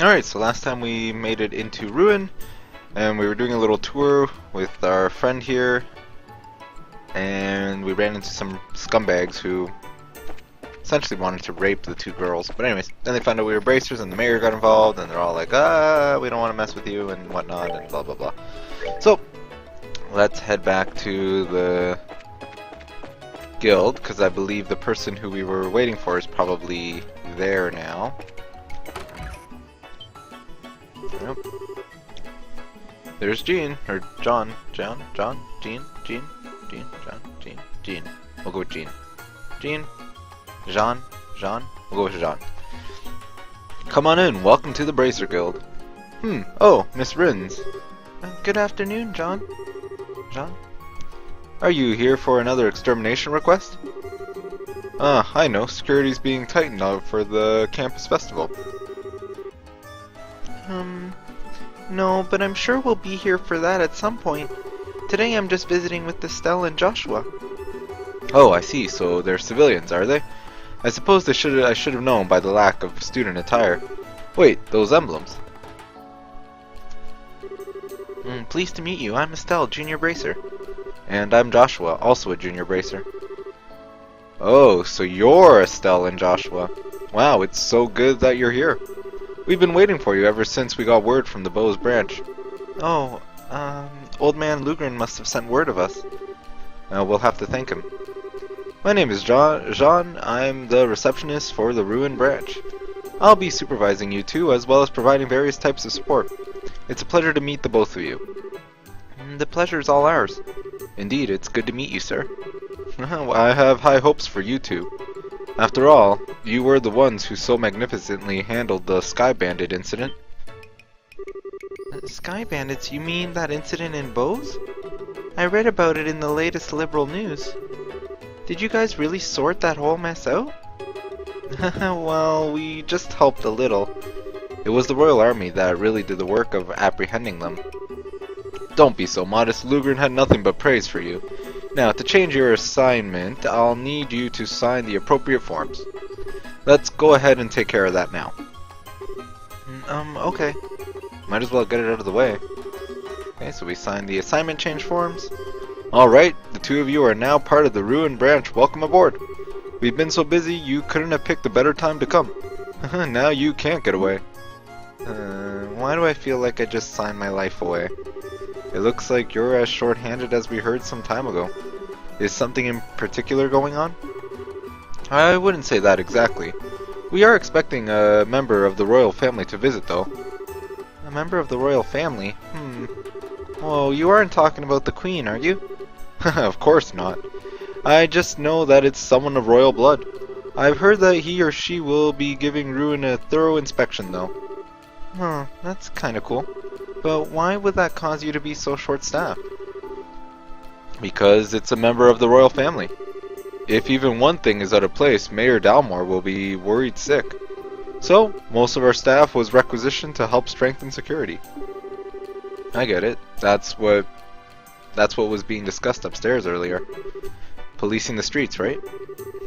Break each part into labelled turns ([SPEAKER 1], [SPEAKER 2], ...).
[SPEAKER 1] Alright, so last time we made it into Ruin, and we were doing a little tour with our friend here, and we ran into some scumbags who essentially wanted to rape the two girls. But anyways, then they found out we were bracers, and the mayor got involved, and they're all like, we don't want to mess with you, and whatnot, and blah blah blah. So, let's head back to the guild, because I believe the person who we were waiting for is probably there now. Yep. There's Jean, or John, Jean. We'll go with Jean. Jean, Jean, we'll go with Jean. Come on in, welcome to the Bracer Guild. Oh, Miss Rins. Good afternoon, John. John? Are you here for another extermination request? I know, security's being tightened up for the campus festival. No, but I'm sure we'll be here for that at some point. Today I'm just visiting with Estelle and Joshua. Oh, I see, so they're civilians, are they? I suppose I should have known by the lack of student attire. Wait, those emblems. Pleased to meet you. I'm Estelle, Junior Bracer. And I'm Joshua, also a Junior Bracer. Oh, so you're Estelle and Joshua. Wow, it's so good that you're here. We've been waiting for you ever since we got word from the Bose branch. Oh, Old Man Lugren must have sent word of us. We'll have to thank him. My name is Jean. I'm the receptionist for the Ruin branch. I'll be supervising you two, as well as providing various types of support. It's a pleasure to meet the both of you. The pleasure's all ours. Indeed, it's good to meet you, sir. I have high hopes for you two. After all, you were the ones who so magnificently handled the Sky Bandit incident. Sky Bandits? You mean that incident in Bose? I read about it in the latest liberal news. Did you guys really sort that whole mess out? Well, we just helped a little. It was the Royal Army that really did the work of apprehending them. Don't be so modest. Lugren had nothing but praise for you. Now, to change your assignment, I'll need you to sign the appropriate forms. Let's go ahead and take care of that now. Okay. Might as well get it out of the way. Okay, so we signed the assignment change forms. Alright, the two of you are now part of the Ruin branch. Welcome aboard. We've been so busy, you couldn't have picked a better time to come. Now you can't get away. Why do I feel like I just signed my life away? It looks like you're as short-handed as we heard some time ago. Is something in particular going on? I wouldn't say that exactly. We are expecting a member of the royal family to visit, though. A member of the royal family? Whoa, you aren't talking about the Queen, are you? Of course not. I just know that it's someone of royal blood. I've heard that he or she will be giving Ruin a thorough inspection, though. That's kinda cool. But why would that cause you to be so short-staffed? Because it's a member of the royal family. If even one thing is out of place, Mayor Dalmore will be worried sick. So, most of our staff was requisitioned to help strengthen security. I get it. That's what was being discussed upstairs earlier. Policing the streets, right?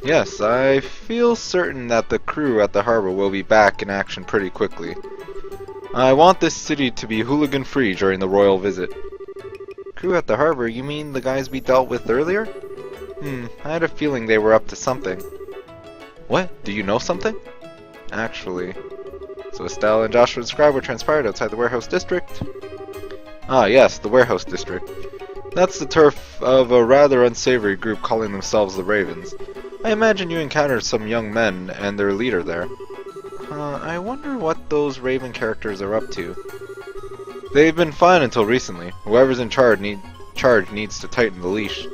[SPEAKER 1] Yes, I feel certain that the crew at the harbor will be back in action pretty quickly. I want this city to be hooligan-free during the royal visit. Crew at the harbor? You mean the guys we dealt with earlier? I had a feeling they were up to something. What? Do you know something? Actually. So Estelle and Joshua describe what transpired outside the warehouse district. Ah, yes, the warehouse district. That's the turf of a rather unsavory group calling themselves the Ravens. I imagine you encountered some young men and their leader there. I wonder what those Raven characters are up to. They've been fine until recently. Whoever's in charge needs to tighten the leash.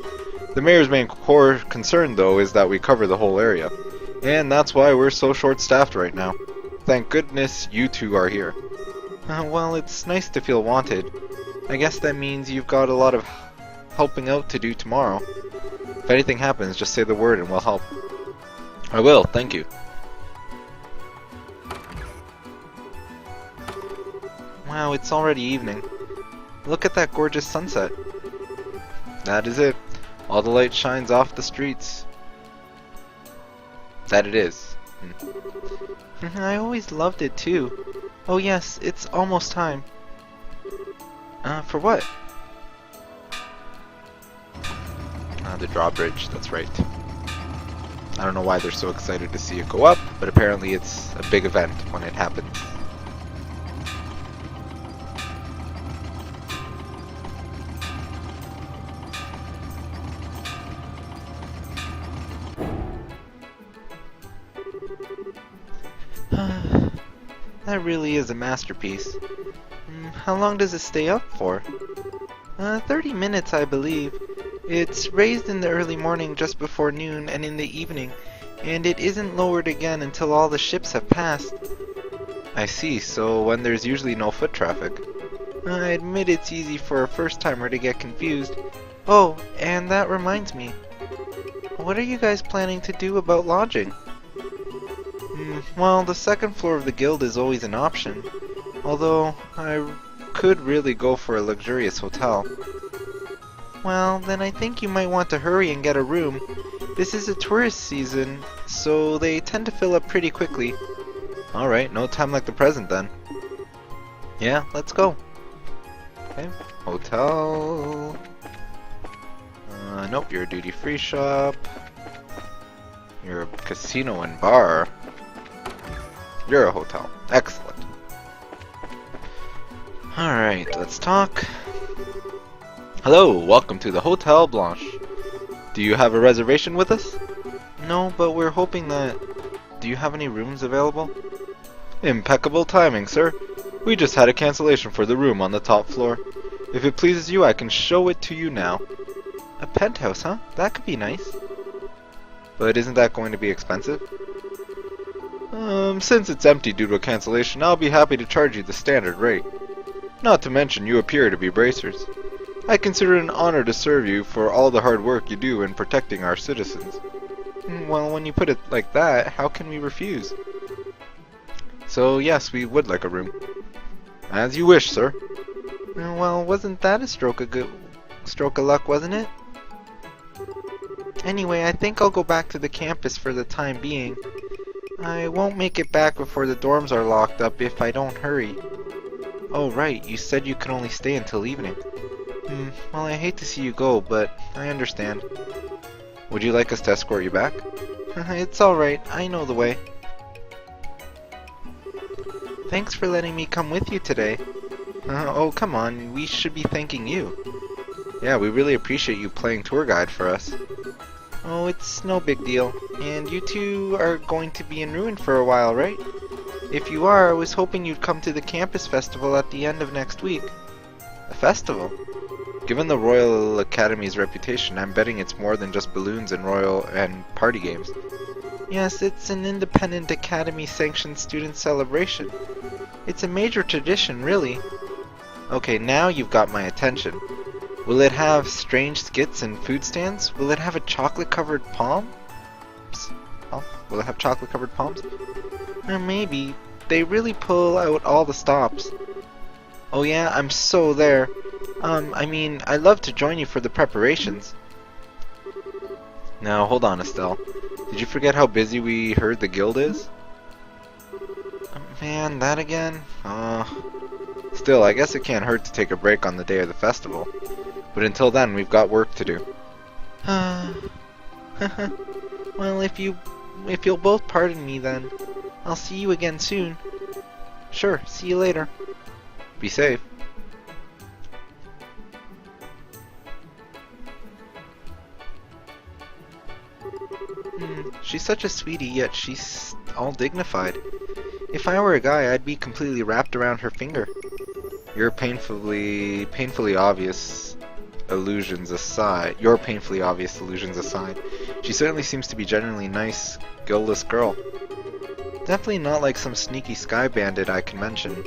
[SPEAKER 1] The mayor's main core concern, though, is that we cover the whole area. And that's why we're so short-staffed right now. Thank goodness you two are here. Well, it's nice to feel wanted. I guess that means you've got a lot of helping out to do tomorrow. If anything happens, just say the word and we'll help. I will, thank you. Wow, it's already evening. Look at that gorgeous sunset. That is it. All the light shines off the streets. That it is. I always loved it too. Oh yes, it's almost time. For what? The drawbridge, that's right. I don't know why they're so excited to see it go up, but apparently it's a big event when it happens. That really is a masterpiece. How long does it stay up for? 30 minutes, I believe. It's raised in the early morning just before noon and in the evening, and it isn't lowered again until all the ships have passed. I see, so when there's usually no foot traffic. I admit it's easy for a first-timer to get confused. Oh, and that reminds me. What are you guys planning to do about lodging? Well, the second floor of the guild is always an option, although I could really go for a luxurious hotel. Well, then I think you might want to hurry and get a room. This is a tourist season, so they tend to fill up pretty quickly. Alright, no time like the present then. Yeah, let's go. Okay, hotel. Nope, you're a duty-free shop. You're a casino and bar. You're a hotel. Excellent. Alright, let's talk. Hello, welcome to the Hotel Blanche. Do you have a reservation with us? No, but we're hoping that... Do you have any rooms available? Impeccable timing, sir. We just had a cancellation for the room on the top floor. If it pleases you, I can show it to you now. A penthouse, huh? That could be nice. But isn't that going to be expensive? Since it's empty due to a cancellation, I'll be happy to charge you the standard rate. Not to mention, you appear to be bracers. I consider it an honor to serve you for all the hard work you do in protecting our citizens. Well, when you put it like that, how can we refuse? So yes, we would like a room. As you wish, sir. Well, wasn't that a stroke of luck, wasn't it? Anyway, I think I'll go back to the campus for the time being. I won't make it back before the dorms are locked up if I don't hurry. Oh right, you said you could only stay until evening. Well, I hate to see you go, but I understand. Would you like us to escort you back? It's alright, I know the way. Thanks for letting me come with you today. Oh, come on, we should be thanking you. Yeah, we really appreciate you playing tour guide for us. Oh, it's no big deal. And you two are going to be in Ruin for a while, right? If you are, I was hoping you'd come to the campus festival at the end of next week. A festival? Given the Royal Academy's reputation, I'm betting it's more than just balloons and royal and party games. Yes, it's an independent academy-sanctioned student celebration. It's a major tradition, really. Okay, now you've got my attention. Will it have strange skits and food stands? Will it have a chocolate-covered palm? Oh, will it have chocolate-covered palms? Maybe. They really pull out all the stops. Oh yeah, I'm so there. I mean, I'd love to join you for the preparations. Now, hold on, Estelle. Did you forget how busy we heard the guild is? Man, that again? Still, I guess it can't hurt to take a break on the day of the festival. But until then, we've got work to do. Well, if you'll both pardon me then, I'll see you again soon. Sure, see you later. Be safe. She's such a sweetie, yet she's all dignified. If I were a guy, I'd be completely wrapped around her finger. Your painfully obvious illusions aside, she certainly seems to be genuinely nice, guiltless girl. Definitely not like some sneaky sky bandit I can mention.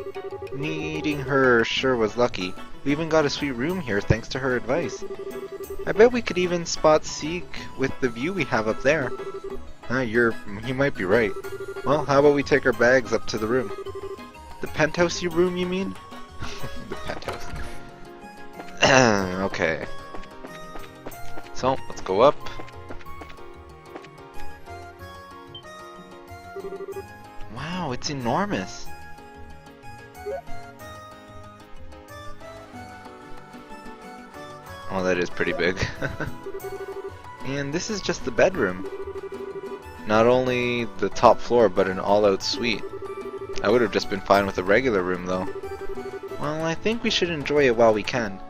[SPEAKER 1] Meeting her sure was lucky. We even got a sweet room here thanks to her advice. I bet we could even spot Sieg with the view we have up there. You might be right. Well, how about we take our bags up to the room? The penthouse room, you mean? The penthouse. Okay. So, let's go up. Wow, it's enormous. Oh, that is pretty big. And this is just the bedroom. Not only the top floor, but an all-out suite. I would have just been fine with a regular room, though. Well, I think we should enjoy it while we can.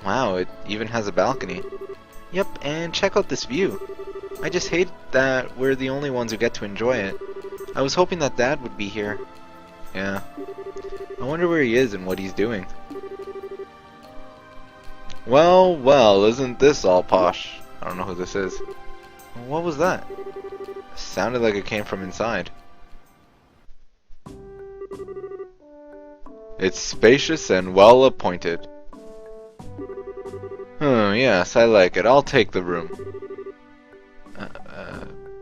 [SPEAKER 1] Wow, it even has a balcony. Yep, and check out this view. I just hate that we're the only ones who get to enjoy it. I was hoping that Dad would be here. Yeah. I wonder where he is and what he's doing. Well, well, isn't this all posh? I don't know who this is. What was that? It sounded like it came from inside. It's spacious and well appointed. Yes, I like it. I'll take the room.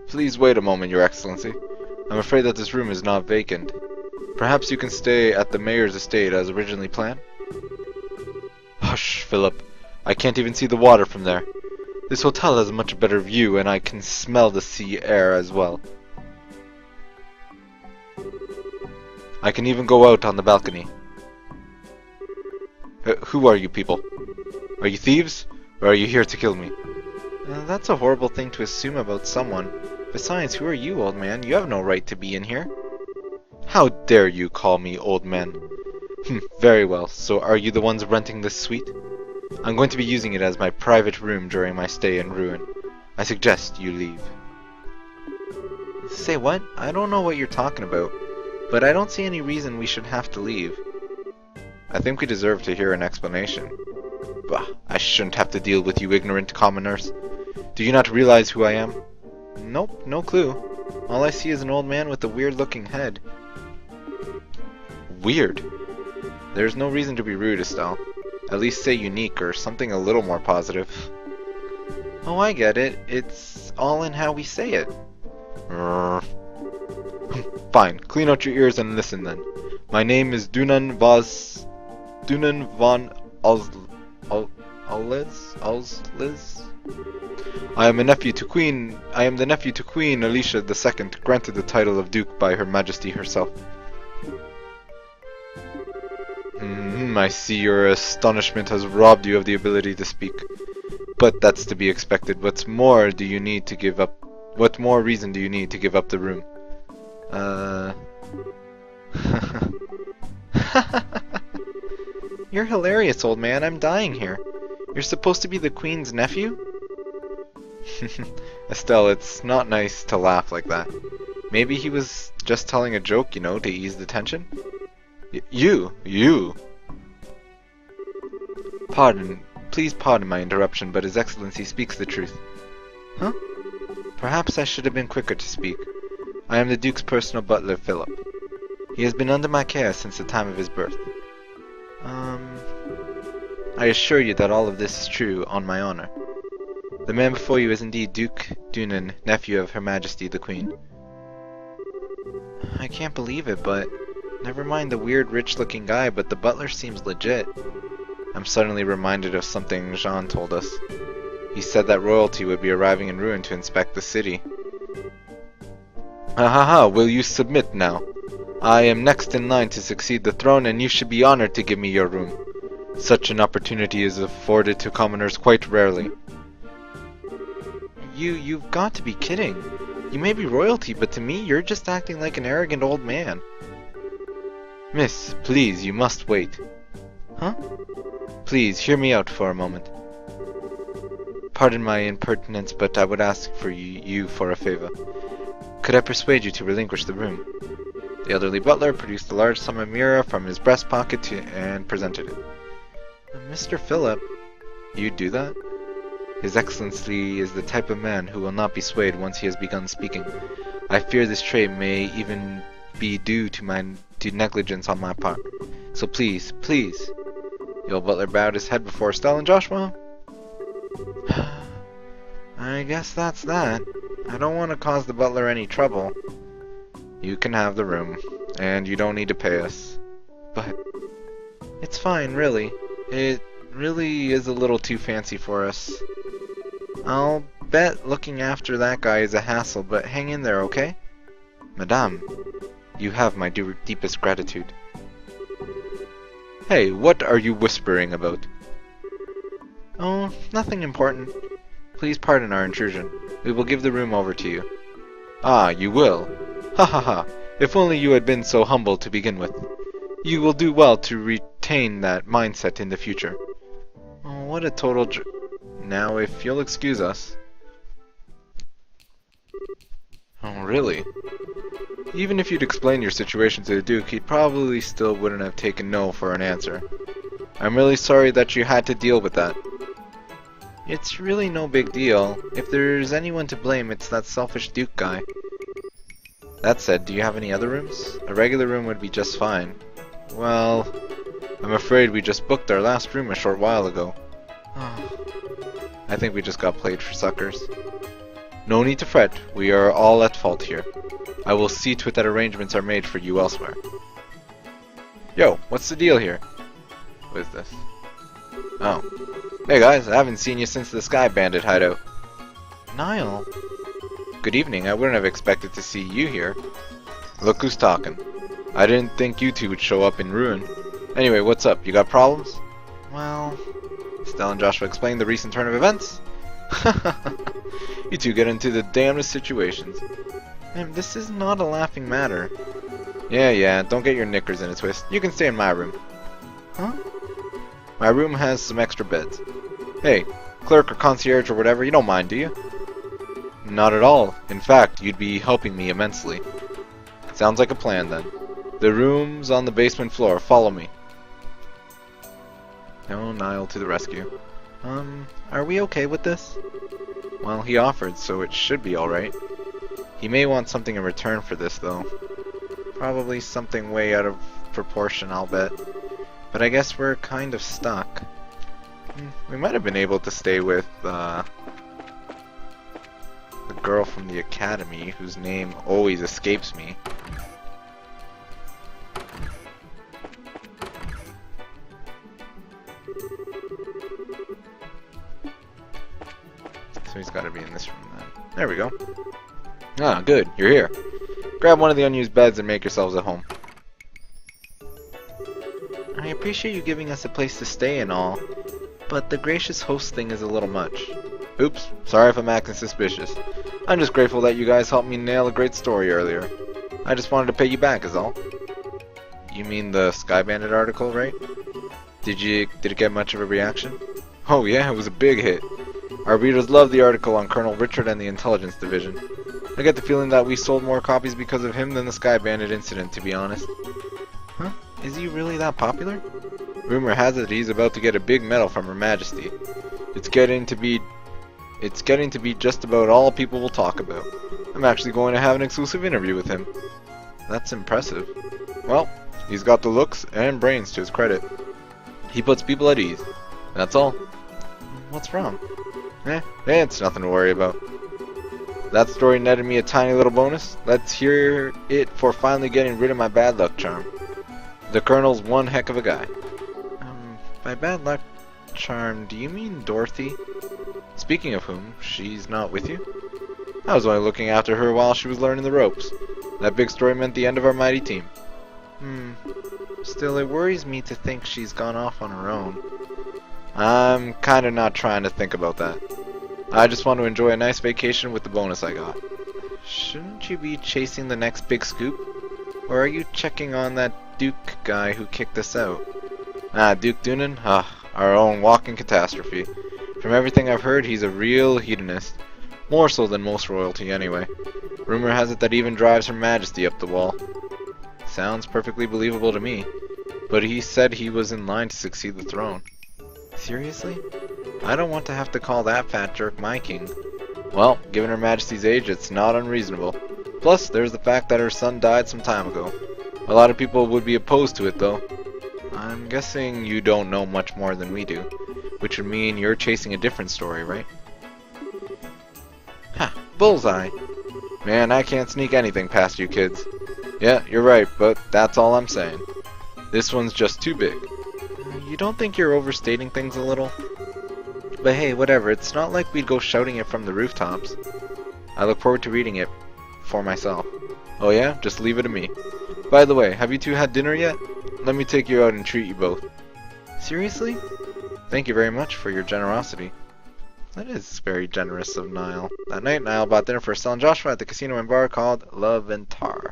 [SPEAKER 1] Please wait a moment, Your Excellency. I'm afraid that this room is not vacant. Perhaps you can stay at the mayor's estate as originally planned? Hush, Philip. I can't even see the water from there. This hotel has a much better view, and I can smell the sea air as well. I can even go out on the balcony. Who are you people? Are you thieves? Or are you here to kill me? That's a horrible thing to assume about someone. Besides, who are you, old man? You have no right to be in here. How dare you call me old man? Very well. So are you the ones renting this suite? I'm going to be using it as my private room during my stay in Ruin. I suggest you leave. Say what? I don't know what you're talking about, but I don't see any reason we should have to leave. I think we deserve to hear an explanation. Bah, I shouldn't have to deal with you ignorant commoners. Do you not realize who I am? Nope, no clue. All I see is an old man with a weird-looking head. Weird? There's no reason to be rude, Estelle. At least say unique or something a little more positive. Oh, I get it. It's all in how we say it. Fine, clean out your ears and listen then. My name is Dunan von Alsliz. I am the nephew to Queen Alicia II, granted the title of Duke by Her Majesty herself. I see your astonishment has robbed you of the ability to speak. But that's to be expected. What more reason do you need to give up the room? You're hilarious, old man. I'm dying here. You're supposed to be the Queen's nephew? Estelle, it's not nice to laugh like that. Maybe he was just telling a joke, you know, to ease the tension? You! Please pardon my interruption, but His Excellency speaks the truth. Huh? Perhaps I should have been quicker to speak. I am the Duke's personal butler, Philip. He has been under my care since the time of his birth. I assure you that all of this is true, on my honor. The man before you is indeed Duke Dunan, nephew of Her Majesty the Queen. I can't believe it, but... Never mind the weird rich-looking guy, but the butler seems legit. I'm suddenly reminded of something Jean told us. He said that royalty would be arriving in Ruin to inspect the city. Will you submit now? I am next in line to succeed the throne, and you should be honored to give me your room. Such an opportunity is afforded to commoners quite rarely. You've got to be kidding. You may be royalty, but to me, you're just acting like an arrogant old man. Miss, please, you must wait. Huh? Please, hear me out for a moment. Pardon my impertinence, but I would ask for you for a favor. Could I persuade you to relinquish the room? The elderly butler produced a large sum of mira from his breast pocket and presented it. Mr. Philip, you'd do that? His Excellency is the type of man who will not be swayed once he has begun speaking. I fear this trait may even be due to negligence on my part. So please. The old butler bowed his head before Estelle and Joshua. I guess that's that. I don't want to cause the butler any trouble. You can have the room, and you don't need to pay us. But it's fine, really. It really is a little too fancy for us. I'll bet looking after that guy is a hassle, but hang in there, okay? Madame, you have my deepest gratitude. Hey, what are you whispering about? Oh, nothing important. Please pardon our intrusion. We will give the room over to you. Ah, you will? Ha ha ha. If only you had been so humble to begin with. You will do well to retain that mindset in the future. Oh, what a total Now, if you'll excuse us... Oh, really? Even if you'd explained your situation to the Duke, he probably still wouldn't have taken no for an answer. I'm really sorry that you had to deal with that. It's really no big deal. If there's anyone to blame, it's that selfish Duke guy. That said, do you have any other rooms? A regular room would be just fine. Well, I'm afraid we just booked our last room a short while ago. I think we just got played for suckers. No need to fret, we are all at fault here. I will see to it that arrangements are made for you elsewhere. Yo, what's the deal here? What is this? Oh. Hey guys, I haven't seen you since the Sky Bandit hideout. Niall? Good evening, I wouldn't have expected to see you here. Look who's talking. I didn't think you two would show up in ruin. Anyway, what's up? You got problems? Well... Stella and Joshua explained the recent turn of events? You two get into the damnedest situations. Man, this is not a laughing matter. Yeah, don't get your knickers in a twist. You can stay in my room. Huh? My room has some extra beds. Hey, clerk or concierge or whatever, you don't mind, do you? Not at all. In fact, you'd be helping me immensely. Sounds like a plan, then. The room's on the basement floor. Follow me. No, Niall to the rescue. Are we okay with this? Well, he offered, so it should be alright. He may want something in return for this, though. Probably something way out of proportion, I'll bet. But I guess we're kind of stuck. We might have been able to stay with, the girl from the academy, whose name always escapes me. So he's got to be in this room then. There we go. Ah, good. You're here. Grab one of the unused beds and make yourselves at home. I appreciate you giving us a place to stay and all, but the gracious host thing is a little much. Oops, sorry if I'm acting suspicious. I'm just grateful that you guys helped me nail a great story earlier. I just wanted to pay you back is all. You mean the Sky Bandit article, right? Did it get much of a reaction? Oh yeah, it was a big hit. Our readers loved the article on Colonel Richard and the Intelligence Division. I get the feeling that we sold more copies because of him than the Sky Bandit incident, to be honest. Huh? Is he really that popular? Rumor has it he's about to get a big medal from Her Majesty. It's getting to be just about all people will talk about. I'm actually going to have an exclusive interview with him. That's impressive. Well, he's got the looks and brains to his credit. He puts people at ease. That's all. What's wrong? It's nothing to worry about. That story netted me a tiny little bonus. Let's hear it for finally getting rid of my bad luck charm. The Colonel's one heck of a guy. By bad luck charm, do you mean Dorothy? Speaking of whom, she's not with you? I was only looking after her while she was learning the ropes. That big story meant the end of our mighty team. Still, it worries me to think she's gone off on her own. I'm kinda not trying to think about that. I just want to enjoy a nice vacation with the bonus I got. Shouldn't you be chasing the next big scoop? Or are you checking on that Duke guy who kicked us out? Duke Doonan? Our own walking catastrophe. From everything I've heard, he's a real hedonist. More so than most royalty, anyway. Rumor has it that even drives Her Majesty up the wall. Sounds perfectly believable to me. But he said he was in line to succeed the throne. Seriously? I don't want to have to call that fat jerk my king. Well, given Her Majesty's age, it's not unreasonable. Plus, there's the fact that her son died some time ago. A lot of people would be opposed to it, though. I'm guessing you don't know much more than we do, which would mean you're chasing a different story, right? Ha! Bullseye! Man, I can't sneak anything past you kids. Yeah, you're right, but that's all I'm saying. This one's just too big. You don't think you're overstating things a little? But hey, whatever, it's not like we'd go shouting it from the rooftops. I look forward to reading it for myself. Oh yeah? Just leave it to me. By the way, have you two had dinner yet? Let me take you out and treat you both. Seriously? Thank you very much for your generosity. That is very generous of Niall. That night, Niall bought dinner for Estelle and Joshua at the casino and bar called Laventar.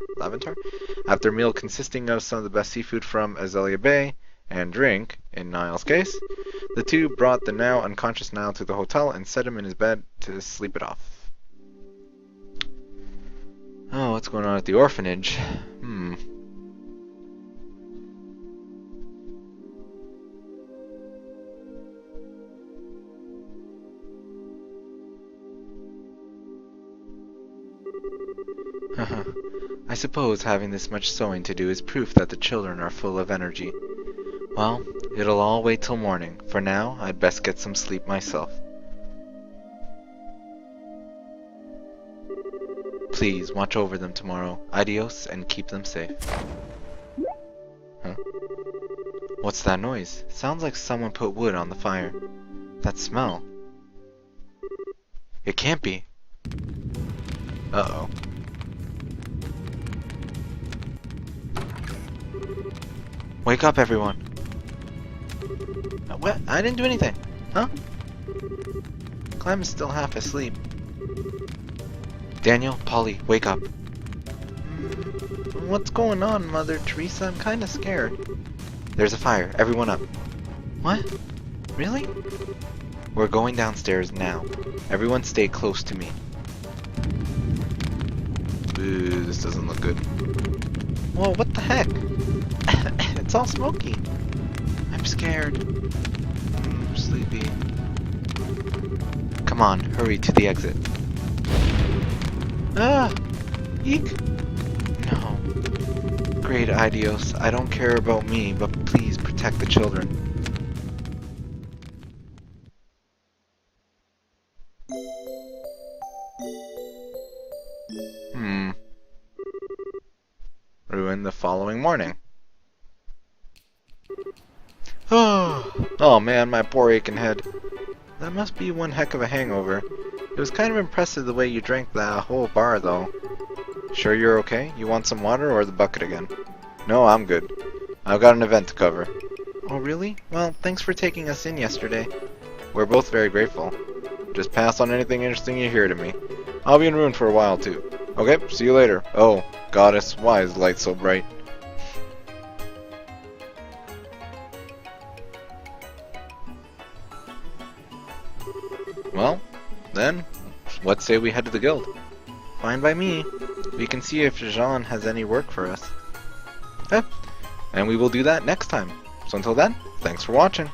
[SPEAKER 1] After a meal consisting of some of the best seafood from Azalea Bay, and drink, in Niall's case, the two brought the now unconscious Niall to the hotel and set him in his bed to sleep it off. Oh, what's going on at the orphanage? I suppose having this much sewing to do is proof that the children are full of energy. Well, it'll all wait till morning. For now, I'd best get some sleep myself. Please, watch over them tomorrow. Adios, and keep them safe. Huh? What's that noise? Sounds like someone put wood on the fire. That smell. It can't be. Uh-oh. Wake up, everyone. What? I didn't do anything. Huh? Clem is still half asleep. Daniel, Polly, wake up. What's going on, Mother Teresa? I'm kinda scared. There's a fire. Everyone up. What? Really? We're going downstairs now. Everyone stay close to me. Ooh, this doesn't look good. Whoa, what the heck? It's all smoky. I'm scared. Sleepy. Come on, hurry to the exit. Ah! Eek! No. Great, Adios. I don't care about me, but please protect the children. Ruin the following morning. Oh man, my poor aching head. That must be one heck of a hangover. It was kind of impressive the way you drank that whole bar though. Sure you're okay? You want some water or the bucket again? No, I'm good. I've got an event to cover. Oh really? Well, thanks for taking us in yesterday. We're both very grateful. Just pass on anything interesting you hear to me. I'll be in Ruin for a while too. Okay, see you later. Oh, goddess, why is the light so bright? Well, then, let's say we head to the guild. Fine by me. We can see if Jean has any work for us. And we will do that next time. So until then, thanks for watching.